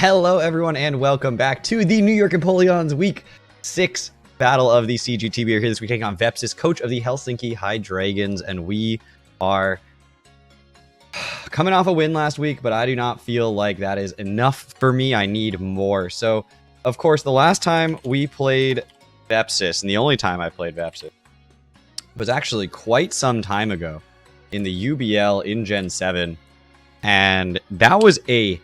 Hello everyone and welcome back to the New York Empoleon's Week 6 Battle of the CGT. We are here this week taking on Vepsis, coach of the Helsinki Hydreigons, and we are coming off a win last week, but I do not feel like that is enough for me. I need more. So, of course, the last time we played Vepsis, and the only time I played Vepsis, was actually quite some time ago in the UBL in Gen 7, and that was a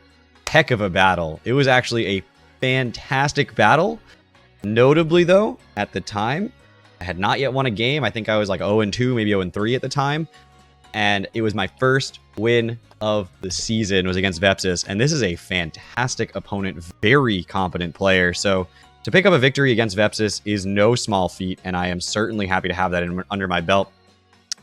heck of a battle. It was actually a fantastic battle. Notably, though, at the time, I had not yet won a game. I think I was like 0-2, maybe 0-3 at the time. And it was my first win of the season, was against Vepsis. And this is a fantastic opponent, very competent player. So to pick up a victory against Vepsis is no small feat, and I am certainly happy to have that under my belt.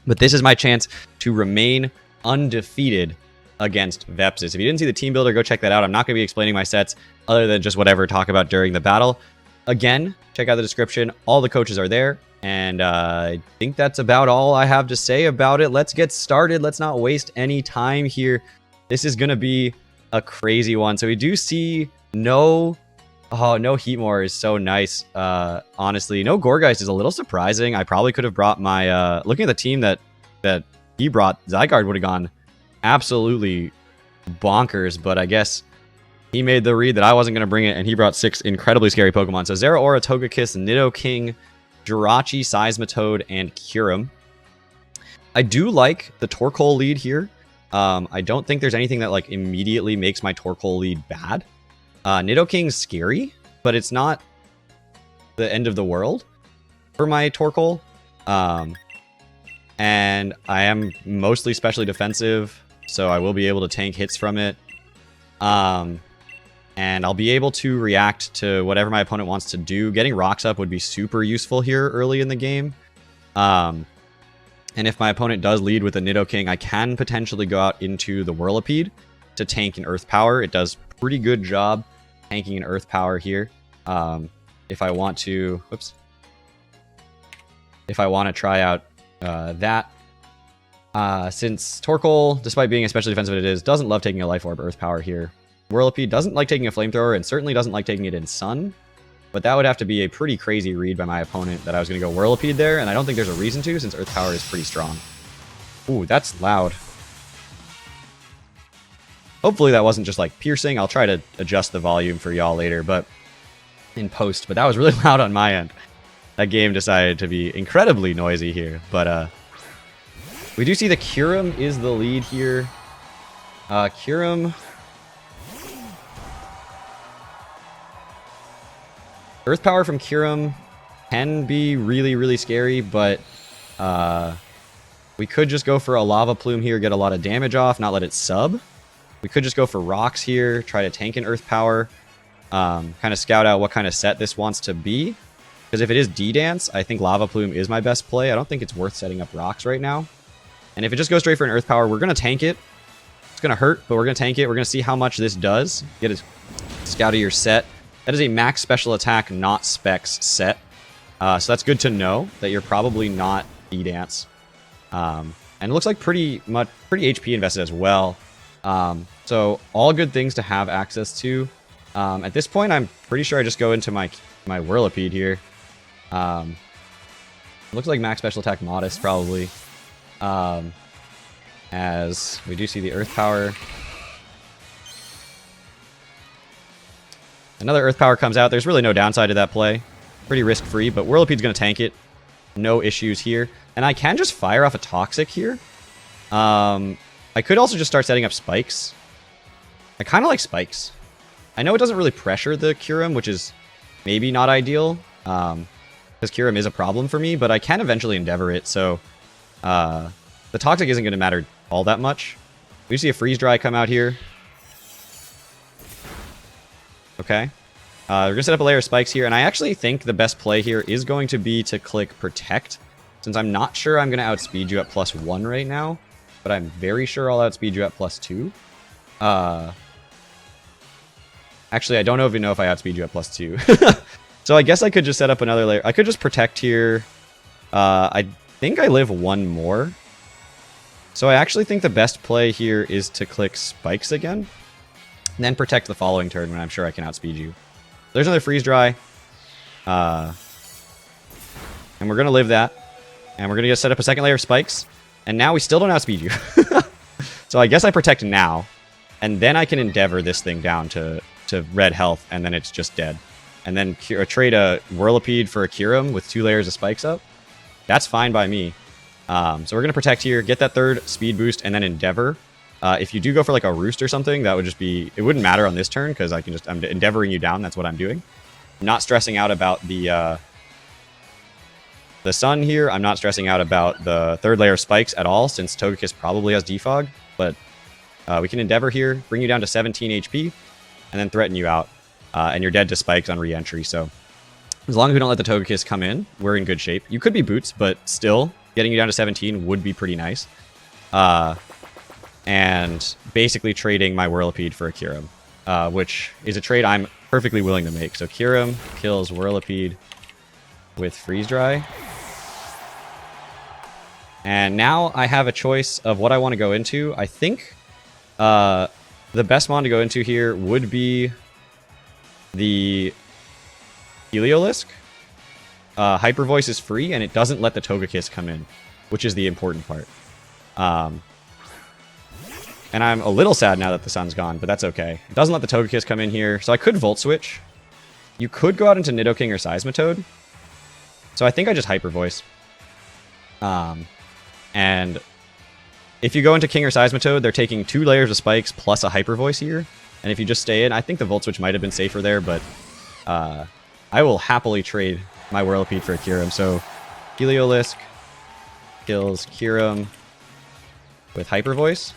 But this is my chance to remain undefeated against Vepsis. If you didn't see the team builder, go check that out. I'm not going to be explaining my sets other than just whatever talk about during the battle. Again, check out the description. All the coaches are there. And I think that's about all I have to say about it. Let's get started. Let's not waste any time here. This is going to be a crazy one. So we do see no Heatmore is so nice. Honestly, no Gourgeist is a little surprising. I probably could have brought my, looking at the team that he brought, Zygarde would have gone absolutely bonkers, but I guess he made the read that I wasn't going to bring it, and he brought 6 incredibly scary Pokemon. So Zeraora, Togekiss, Nidoking, Jirachi, Seismitoad, and Kyurem. I do like the Torkoal lead here. I don't think there's anything that like immediately makes my Torkoal lead bad. Nidoking's scary, but it's not the end of the world for my Torkoal. And I am mostly specially defensive, so I will be able to tank hits from it. And I'll be able to react to whatever my opponent wants to do. Getting rocks up would be super useful here early in the game. And if my opponent does lead with a Nidoking, I can potentially go out into the Whirlipede to tank an Earth Power. It does pretty good job tanking an Earth Power here. If I want to, if I want to try out that. Since Torkoal, despite being especially defensive it is, doesn't love taking a Life Orb Earth Power here. Whirlipede doesn't like taking a Flamethrower and certainly doesn't like taking it in Sun. But that would have to be a pretty crazy read by my opponent that I was going to go Whirlipede there, and I don't think there's a reason to since Earth Power is pretty strong. Ooh, that's loud. Hopefully that wasn't just like piercing. I'll try to adjust the volume for y'all later, but in post. But that was really loud on my end. That game decided to be incredibly noisy here, but we do see the Kyurem is the lead here. Kyurem, Earth Power from Kyurem can be really, really scary, but we could just go for a Lava Plume here, get a lot of damage off, not let it sub. We could just go for Rocks here, try to tank an Earth Power, kind of scout out what kind of set this wants to be. Because if it is D-Dance, I think Lava Plume is my best play. I don't think it's worth setting up Rocks right now. And if it just goes straight for an Earth Power, we're going to tank it. It's going to hurt, but we're going to tank it. We're going to see how much this does. Get a scout of your set. That is a max special attack, not specs set. So that's good to know that you're probably not D-Dance. And it looks like pretty HP invested as well. So all good things to have access to. At this point, I'm pretty sure I just go into my Whirlipede here. Looks like max special attack modest probably. As we do see the Earth Power. Another Earth Power comes out. There's really no downside to that play. Pretty risk-free, but Whirlipede's going to tank it. No issues here. And I can just fire off a Toxic here. I could also just start setting up Spikes. I kind of like Spikes. I know it doesn't really pressure the Kyurem, which is maybe not ideal. Because Kyurem is a problem for me, but I can eventually Endeavor it, so the Toxic isn't going to matter all that much. We see a Freeze Dry come out here. Okay. We're going to set up a layer of Spikes here, and I actually think the best play here is going to be to click Protect, since I'm not sure I'm going to outspeed you at +1 right now, but I'm very sure I'll outspeed you at +2. Actually, I don't even know if I outspeed you at +2. So I guess I could just set up another layer. I could just Protect here. I think I live 1 more. So I actually think the best play here is to click Spikes again. And then protect the following turn when I'm sure I can outspeed you. There's another freeze dry. And we're going to live that. And we're going to set up a second layer of spikes. And now we still don't outspeed you. So I guess I protect now. And then I can endeavor this thing down to red health. And then it's just dead. And then trade a Whirlipede for a Kyurem with 2 layers of spikes up. That's fine by me. So we're going to protect here, get that 3rd speed boost, and then endeavor. If you do go for like a roost or something, that would just be... It wouldn't matter on this turn because I'm endeavoring you down. That's what I'm doing. I'm not stressing out about the sun here. I'm not stressing out about the 3rd layer of spikes at all since Togekiss probably has defog. But we can endeavor here, bring you down to 17 HP, and then threaten you out. And you're dead to spikes on re-entry. So as long as we don't let the Togekiss come in, we're in good shape. You could be Boots, but still, getting you down to 17 would be pretty nice. And basically trading my Whirlipede for a Kyurem, which is a trade I'm perfectly willing to make. So Kyurem kills Whirlipede with Freeze Dry. And now I have a choice of what I want to go into. I think the best mon to go into here would be the Heliolisk. Hyper Voice is free, and it doesn't let the Togekiss come in, which is the important part. And I'm a little sad now that the sun's gone, but that's okay. It doesn't let the Togekiss come in here, so I could Volt Switch. You could go out into Nidoking or Seismitoad. So I think I just Hyper Voice. And if you go into King or Seismitoad, they're taking 2 layers of spikes plus a Hyper Voice here. And if you just stay in, I think the Volt Switch might have been safer there, but I will happily trade my Whirlipede for a Kyurem. So Heliolisk kills Kyurem with Hyper Voice.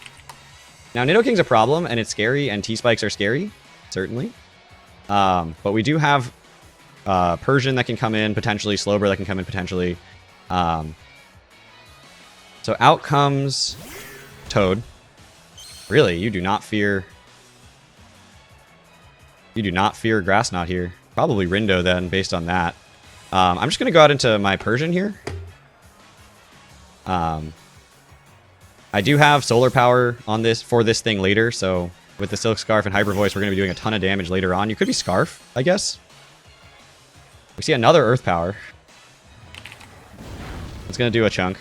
Now, Nidoking's a problem, and it's scary, and T-Spikes are scary, certainly. But we do have Persian that can come in, potentially. Slowbro that can come in, potentially. So out comes Toad. Really, you do not fear... You do not fear Grass Knot here. Probably Rindo, then, based on that. I'm just going to go out into my Persian here. I do have solar power on this for this thing later, so with the Silk Scarf and Hyper Voice, we're going to be doing a ton of damage later on. You could be Scarf, I guess. We see another Earth Power. It's going to do a chunk.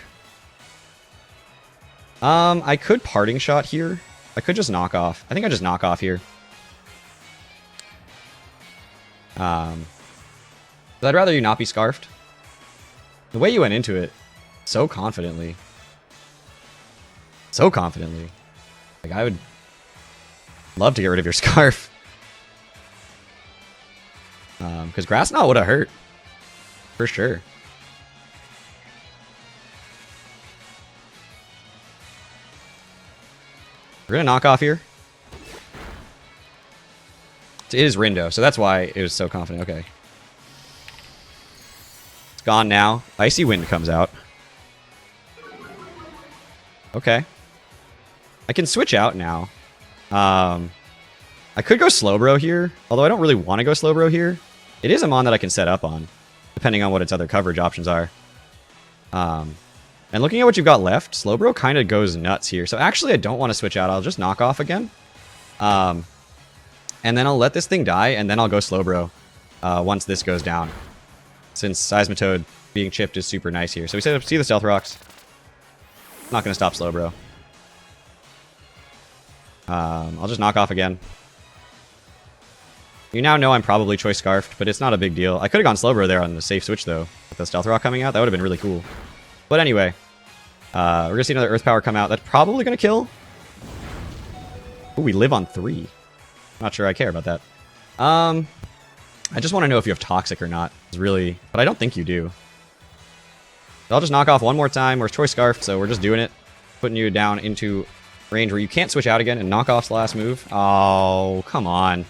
I could Parting Shot here. I could just knock off. I think I just knock off here. But I'd rather you not be Scarfed. The way you went into it so confidently. So confidently. Like, I would love to get rid of your Scarf. Because Grass Knot would have hurt. For sure. We're going to knock off here. It is Rindo, so that's why it was so confident. Okay. It's gone now. Icy Wind comes out. Okay. I can switch out now. I could go Slowbro here, although I don't really want to go Slowbro here. It is a mon that I can set up on, depending on what its other coverage options are. And looking at what you've got left, Slowbro kind of goes nuts here. So actually, I don't want to switch out. I'll just knock off again. And then I'll let this thing die, and then I'll go Slowbro once this goes down. Since Seismitoad being chipped is super nice here. So we see the Stealth Rocks. Not going to stop Slowbro. I'll just knock off again. You now know I'm probably Choice Scarfed, but it's not a big deal. I could have gone Slowbro there on the safe switch, though. With the Stealth Rock coming out, that would have been really cool. But anyway, we're going to see another Earth Power come out. That's probably going to kill. Ooh, we live on 3. Not sure I care about that. I just want to know if you have Toxic or not. It's really, but I don't think you do. So I'll just knock off one more time. We're Choice Scarf, so we're just doing it. Putting you down into range where you can't switch out again, and knock off's the last move. Oh, come on.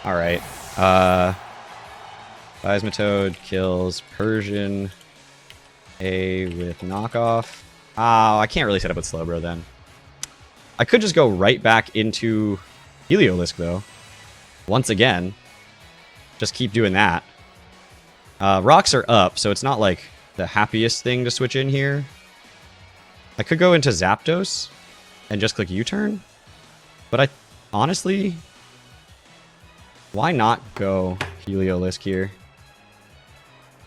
Alright. Seismitoad kills Persian A with knockoff. Oh, I can't really set up with Slowbro then. I could just go right back into Heliolisk, though. Once again. Just keep doing that. Rocks are up, so it's not like the happiest thing to switch in here. I could go into Zapdos and just click U-turn. But I honestly Why not go Heliolisk here?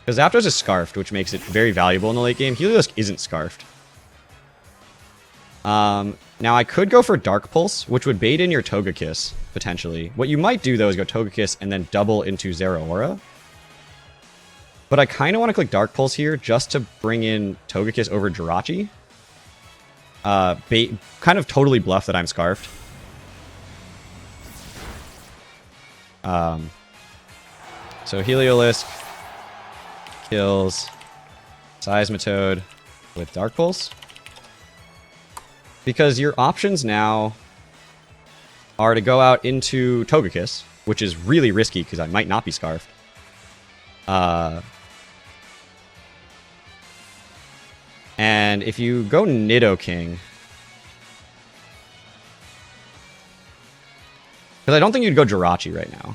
Because Zapdos is Scarfed, which makes it very valuable in the late game. Heliolisk isn't Scarfed. Now I could go for Dark Pulse, which would bait in your Togekiss, potentially. What you might do, though, is go Togekiss and then double into Zeraora. But I kind of want to click Dark Pulse here just to bring in Togekiss over Jirachi. Kind of totally bluff that I'm Scarfed. So Heliolisk kills Seismitoad with Dark Pulse. Because your options now are to go out into Togekiss, which is really risky because I might not be Scarfed. And if you go Nidoking... Because I don't think you'd go Jirachi right now.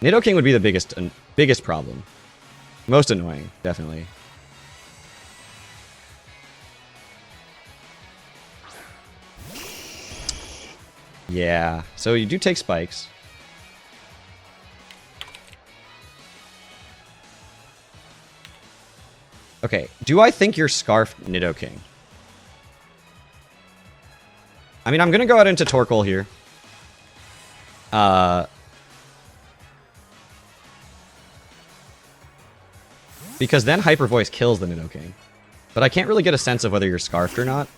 Nidoking would be the biggest problem. Most annoying, definitely. Yeah, so you do take spikes. Okay, do I think you're Scarfed Nidoking? I mean, I'm going to go out into Torkoal here. Because then Hyper Voice kills the Nidoking. But I can't really get a sense of whether you're Scarfed or not.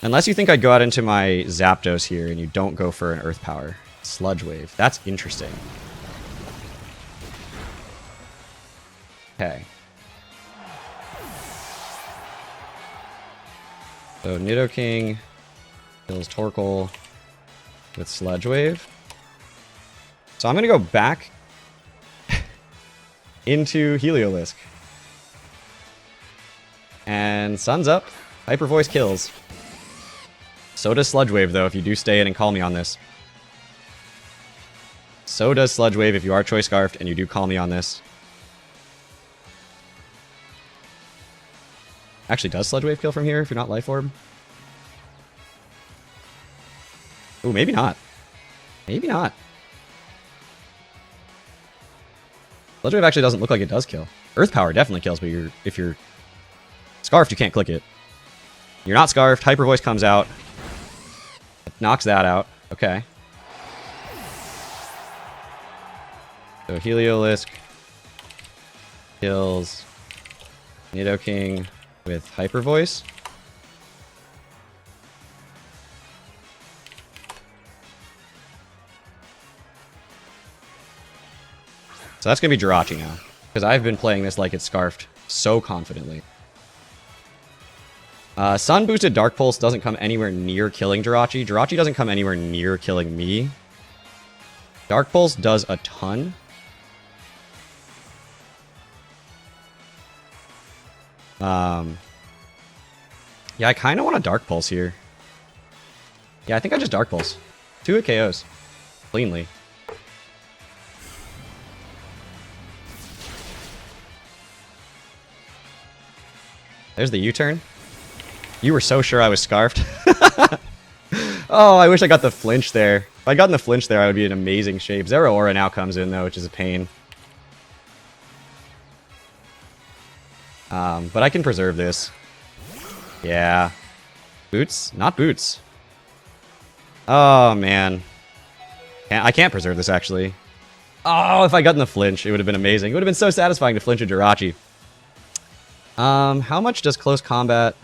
Unless you think I'd go out into my Zapdos here and you don't go for an Earth Power. Sludge Wave. That's interesting. Okay. So Nidoking kills Torkoal with Sludge Wave. So I'm going to go back into Heliolisk. And sun's up. Hyper Voice kills. So does Sludge Wave, though, if you do stay in and call me on this. So does Sludge Wave if you are Choice Scarfed and you do call me on this. Actually, does Sludge Wave kill from here if you're not Life Orb? Ooh, maybe not. Maybe not. Sludge Wave actually doesn't look like it does kill. Earth Power definitely kills, but if you're Scarfed, you can't click it. You're not Scarfed. Hyper Voice comes out. Knocks that out. Okay. So Heliolisk kills Nidoking with Hyper Voice. So that's going to be Jirachi now. Because I've been playing this like it's Scarfed so confidently. Sun boosted Dark Pulse doesn't come anywhere near killing Jirachi. Jirachi doesn't come anywhere near killing me. Dark Pulse does a ton. Yeah, I kind of want a Dark Pulse here. Yeah, I think I just Dark Pulse. 2 hit KOs. Cleanly. There's the U-turn. You were so sure I was Scarfed. Oh, I wish I got the flinch there. If I'd gotten the flinch there, I would be in amazing shape. Zeraora now comes in, though, which is a pain. But I can preserve this. Yeah. Boots? Not boots. Oh, man. I can't preserve this, actually. Oh, if I got in the flinch, it would have been amazing. It would have been so satisfying to flinch a Jirachi. How much does close combat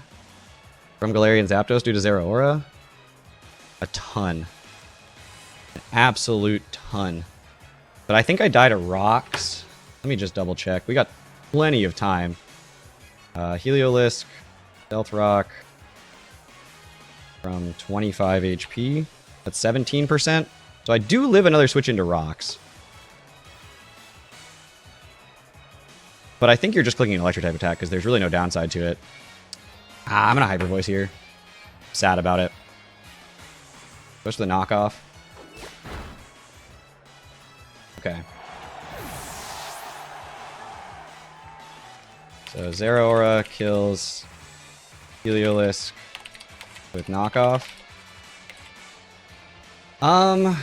from Galarian Zapdos do to Zeraora? A ton. An absolute ton. But I think I died to rocks. Let me just double check. We got plenty of time. Heliolisk, Stealth Rock from 25 HP. That's 17%. So I do live another switch into rocks. But I think you're just clicking an electric type attack because there's really no downside to it. I'm going to Hyper Voice here. Sad about it. Push the knockoff. Okay. So Zeraora kills Heliolisk with knockoff. Um...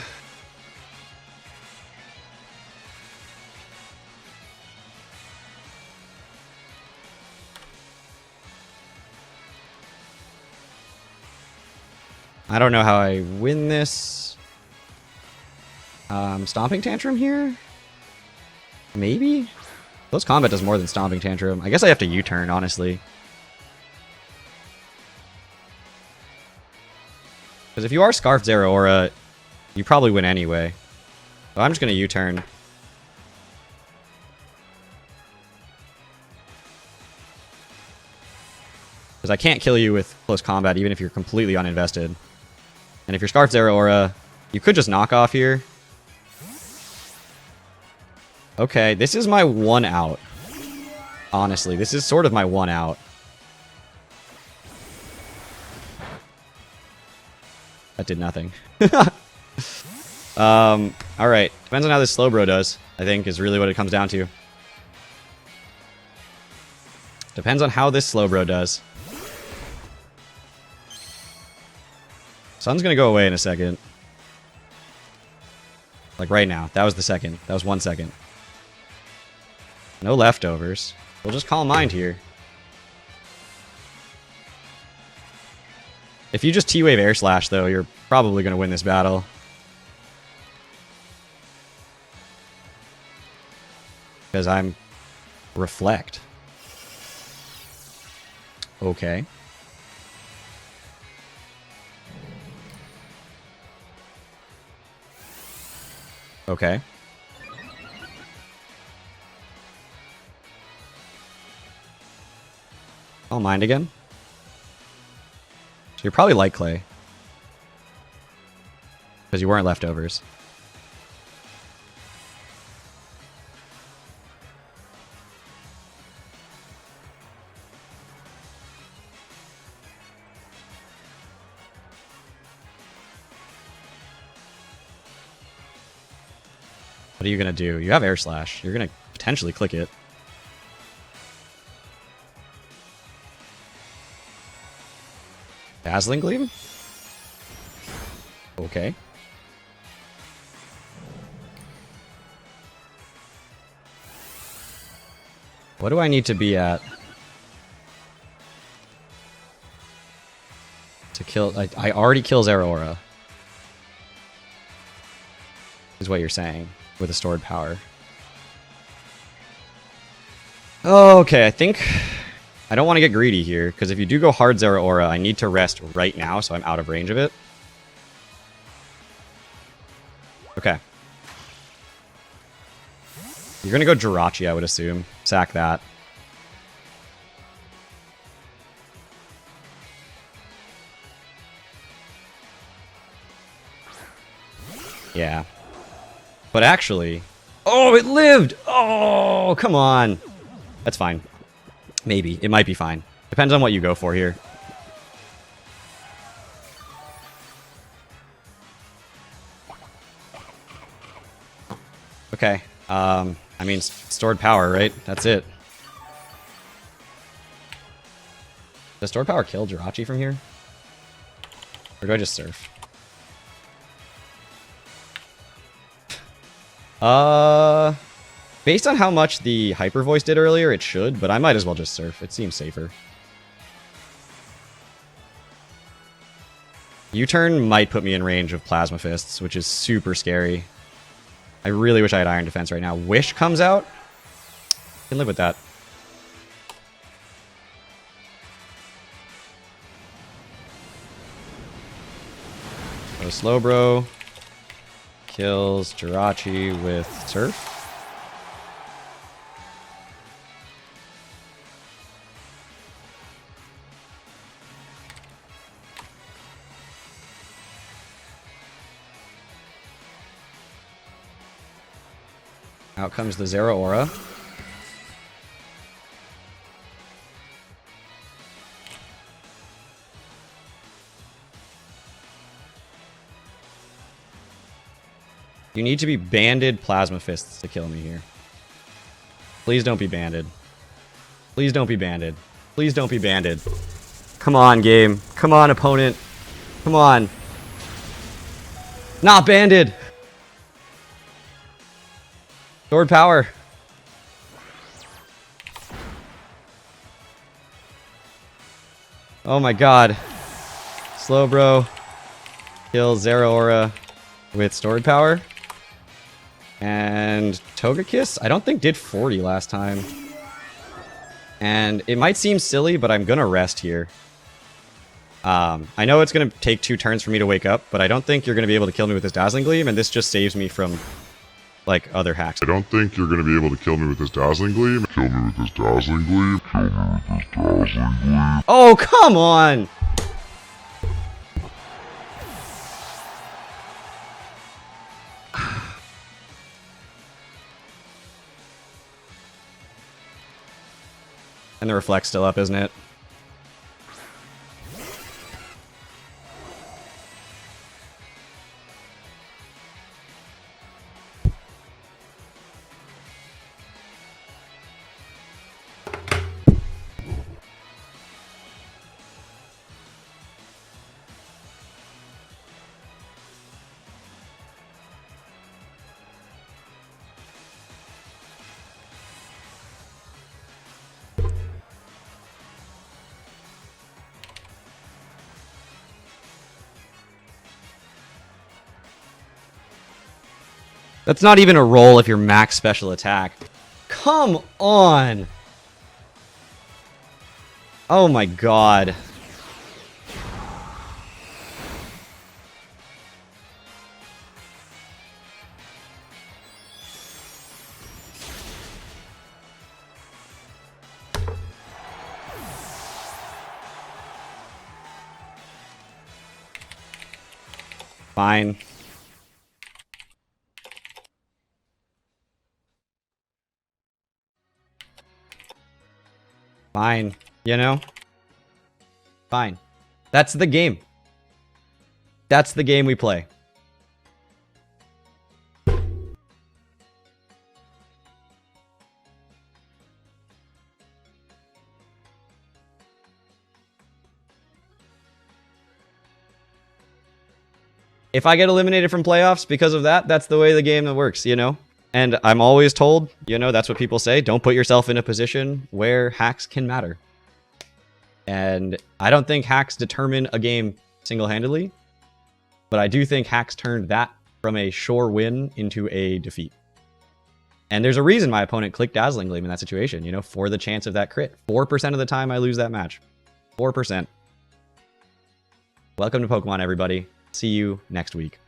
I don't know how I win this. Stomping Tantrum here? Maybe? Close Combat does more than Stomping Tantrum. I guess I have to U-turn, honestly. Because if you are Scarfed Zeraora, you probably win anyway. So I'm just going to U-turn. Because I can't kill you with Close Combat, even if you're completely uninvested. And if you're Scarfed Zeraora, you could just knock off here. Okay, this is my one out. Honestly, this is sort of my one out. That did nothing. Alright. Depends on how this Slowbro does, I think, is really what it comes down to. Depends on how this Slowbro does. Sun's gonna go away in a second. Like right now. That was the second. That was 1 second. No leftovers. We'll just Calm Mind here. If you just T-Wave Air Slash, though, you're probably gonna win this battle. Because I'm Reflect. Okay. Okay. I'll Mind again. So you're probably Light Clay. Because you weren't leftovers. What are you going to do? You have Air Slash. You're going to potentially click it. Dazzling Gleam? Okay. What do I need to be at? To kill... I already kill Zeraora. Is what you're saying. With a stored power. Okay, I think... I don't want to get greedy here, because if you do go hard Zeraora, I need to rest right now, so I'm out of range of it. Okay. You're going to go Jirachi, I would assume. Sack that. Yeah. But actually... Oh, it lived! Oh, come on. That's fine. Maybe. It might be fine. Depends on what you go for here. Okay. I mean, stored power, right? That's it. Does stored power kill Jirachi from here? Or do I just surf? Based on how much the Hyper Voice did earlier, it should, but I might as well just surf. It seems safer. U-turn might put me in range of Plasma Fists, which is super scary. I really wish I had Iron Defense right now. Wish comes out? I can live with that. So Slowbro kills Jirachi with Surf. Out comes the Zeraora. You need to be banded Plasma Fists to kill me here. Please don't be banded. Please don't be banded. Please don't be banded. Come on, game. Come on, opponent. Come on. Not banded. Sword power. Oh my god. Slow bro. Kill Zeraora with sword power. And Togekiss, I don't think did 40 last time. And it might seem silly, but I'm gonna rest here. I know it's gonna take 2 turns for me to wake up, but I don't think you're gonna be able to kill me with this Dazzling Gleam, and this just saves me from, like, other hacks. I don't think you're gonna be able to kill me with this Dazzling Gleam. Kill me with this Dazzling Gleam. Kill me with this Dazzling Gleam. Oh, come on! And the Reflect's still up, isn't it? That's not even a roll if you're max special attack. Come on! Oh my god. Fine. Fine, you know? Fine. That's the game. That's the game we play. If I get eliminated from playoffs because of that, that's the way the game works, you know? And I'm always told, you know, that's what people say, don't put yourself in a position where hacks can matter. And I don't think hacks determine a game single-handedly, but I do think hacks turned that from a sure win into a defeat. And there's a reason my opponent clicked Dazzling Gleam in that situation, you know, for the chance of that crit. 4% of the time I lose that match. 4%. Welcome to Pokemon, everybody. See you next week.